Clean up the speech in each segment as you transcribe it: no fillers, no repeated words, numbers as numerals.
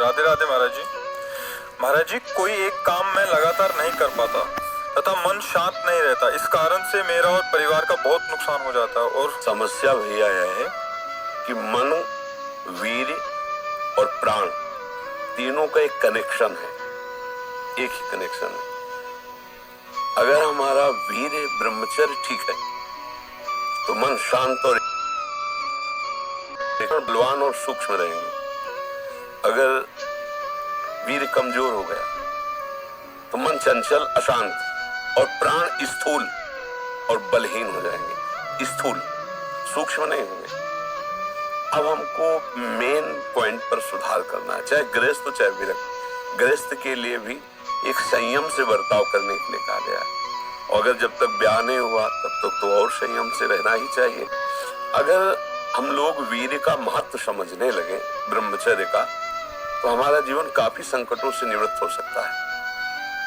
राधे राधे महाराज जी। महाराज जी, कोई एक काम मैं लगातार नहीं कर पाता तथा मन शांत नहीं रहता। इस कारण से मेरा और परिवार का बहुत नुकसान हो जाता है। और समस्या भैया यह है कि मन, वीर और प्राण तीनों का एक कनेक्शन है, एक ही कनेक्शन है। अगर हमारा वीर ब्रह्मचर्य ठीक है तो मन शांत और बलवान और सूक्ष्म रहेंगे। अगर वीर कमजोर हो गया तो मन चंचल, अशांत और प्राण स्थूल और बलहीन हो जाएंगे। स्थूल, सूक्ष्म नहीं होंगे। अब हमको मेन पॉइंट पर सुधार करना है, चाहे गृहस्थ हो चाहे विरक्त। गृहस्थ के लिए भी एक संयम से बर्ताव करने के लिए कहा गया है। और अगर जब तक ब्याह नहीं हुआ तब तक तो और संयम से रहना ही चाहिए। अगर हम लोग वीर का महत्व समझने लगे, ब्रह्मचर्य का, तो हमारा जीवन काफी संकटों से निवृत्त हो सकता है।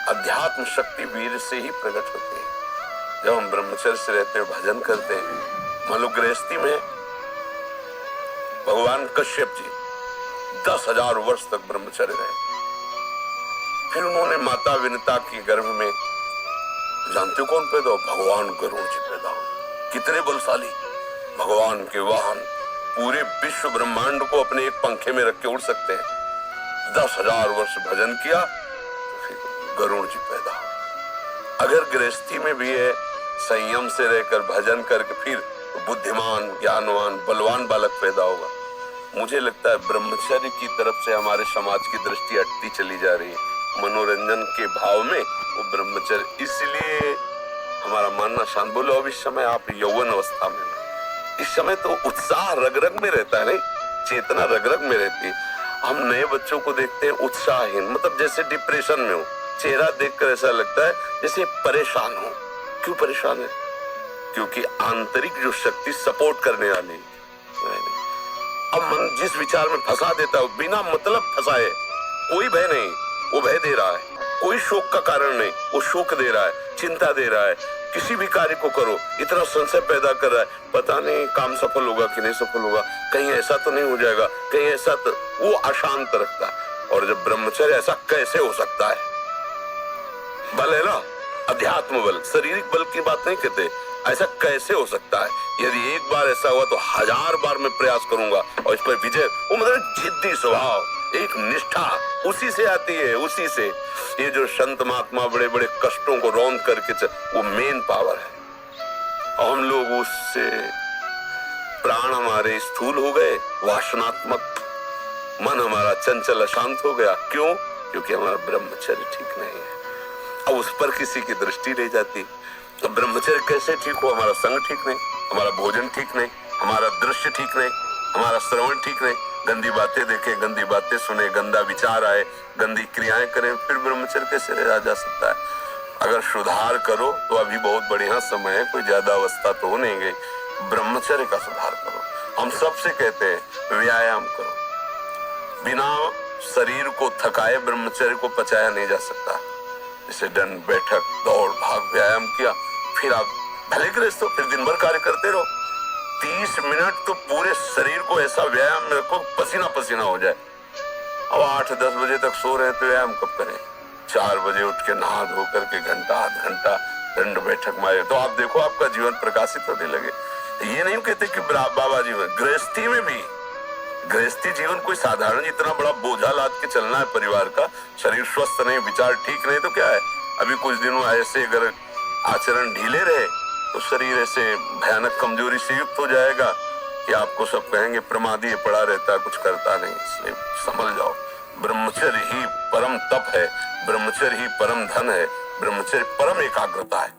अध्यात्म शक्ति वीर से ही प्रकट होती है। जब हम ब्रह्मचर्य से रहते हैं, भजन करते हैं, मान लो गृहस्थी में भगवान कश्यप जी 10,000 वर्ष तक ब्रह्मचर्य रहे। फिर उन्होंने माता विनता की गर्भ में, जानते हो कौन पैदा हो? भगवान गरुड़ जी पैदा हो। कितने बलशाली, भगवान के वाहन, पूरे विश्व ब्रह्मांड को अपने एक पंखे में रख के उड़ सकते हैं। 10,000 वर्ष भजन किया तो फिर गरुड़ जी पैदा हो। अगर गृहस्थी में भी है, संयम से रहकर भजन करके फिर बुद्धिमान, ज्ञानवान, बलवान बालक पैदा होगा। मुझे लगता है ब्रह्मचर्य की तरफ से हमारे समाज की दृष्टि हटती चली जा रही है। मनोरंजन के भाव में वो ब्रह्मचर्य, इसलिए हमारा मानना शांत। बोलो, अब इस समय आप यौवन अवस्था में हो, इस समय तो उत्साह रग रग में रहता है, नहीं, चेतना रग रग में रहती है। हम नए बच्चों को देखते हैं उत्साहहीन, मतलब जैसे डिप्रेशन में हो। चेहरा देखकर ऐसा लगता है जैसे परेशान हो। क्यों परेशान है? क्योंकि आंतरिक जो शक्ति सपोर्ट करने वाली, अब मन जिस विचार में फंसा देता है, बिना मतलब फंसाए, कोई भय नहीं, वो भय दे रहा है। कोई शोक का कारण नहीं, वो शोक दे रहा है, चिंता दे रहा है। किसी भी कार्य को करो, इतना संशय पैदा कर रहा है, पता नहीं काम सफल होगा कि नहीं सफल होगा, कहीं ऐसा तो नहीं हो जाएगा, कहीं ऐसा तो, वो अशांत रखता है। और जब ब्रह्मचर्य, ऐसा कैसे हो सकता है? बल है ना, अध्यात्म बल, शारीरिक बल की बात नहीं कहते। ऐसा कैसे हो सकता है? यदि एक बार ऐसा हुआ तो 1000 बार मैं प्रयास करूंगा और इस पर विजय। वो मतलब जिद्दी स्वभाव, एक निष्ठा उसी से आती है, उसी से। ये जो संत महात्मा बड़े बड़े कष्टों को रौंद करके वो मेन पावर है। और हम लोग उससे, प्राण हमारे स्थूल हो गए, वासनात्मक, मन हमारा चंचल अशांत हो गया। क्यों? क्योंकि हमारा ब्रह्मचर्य ठीक नहीं है। अब उस पर किसी की दृष्टि रह जाती। तो ब्रह्मचर्य कैसे ठीक हो? हमारा संग ठीक नहीं, हमारा भोजन ठीक नहीं, हमारा दृश्य ठीक नहीं, हमारा श्रवण ठीक नहीं, गंदी बातें देखें, गंदी बातें सुने, गंदा विचार आए, गंदी क्रियाएं करें, फिर ब्रह्मचर्य कैसे रहा जा सकता है? अगर सुधार करो तो अभी बहुत बढ़िया समय है, कोई ज्यादा अवस्था तो हो नहीं गई। ब्रह्मचर्य का सुधार करो। हम सबसे कहते हैं व्यायाम करो। बिना शरीर को थकाए ब्रह्मचर्य को पचाया नहीं जा सकता। जैसे दंड बैठक, दौड़ भाग, व्यायाम किया, फिर आप भले गृहस्थ हो, फिर दिन भर कार्य करते रहो। 30 मिनट तो पूरे शरीर को ऐसा व्यायाम में रखो, पसीना पसीना हो जाए। अब 8-10 बजे तक सो रहे तो व्यायाम कब करें? 4 बजे उठ के नहा धो करके घंटा आध घंटा दंड बैठक मारे तो आप देखो आपका जीवन प्रकाशित होने लगे। ये नहीं कहते कि बाबा जीवन, गृहस्थी में भी, गृहस्थी जीवन कोई साधारण इतना बड़ा बोझा लाद के चलना है परिवार का। शरीर स्वस्थ नहीं, विचार ठीक नहीं तो क्या है? अभी कुछ दिनों ऐसे अगर आचरण ढीले रहे तो शरीर ऐसे भयानक कमजोरी से युक्त हो जाएगा कि आपको सब कहेंगे प्रमादी पड़ा रहता है, कुछ करता नहीं। इसलिए समझ जाओ, ब्रह्मचर्य ही परम तप है, ब्रह्मचर्य ही परम धन है, ब्रह्मचर्य परम एकाग्रता है।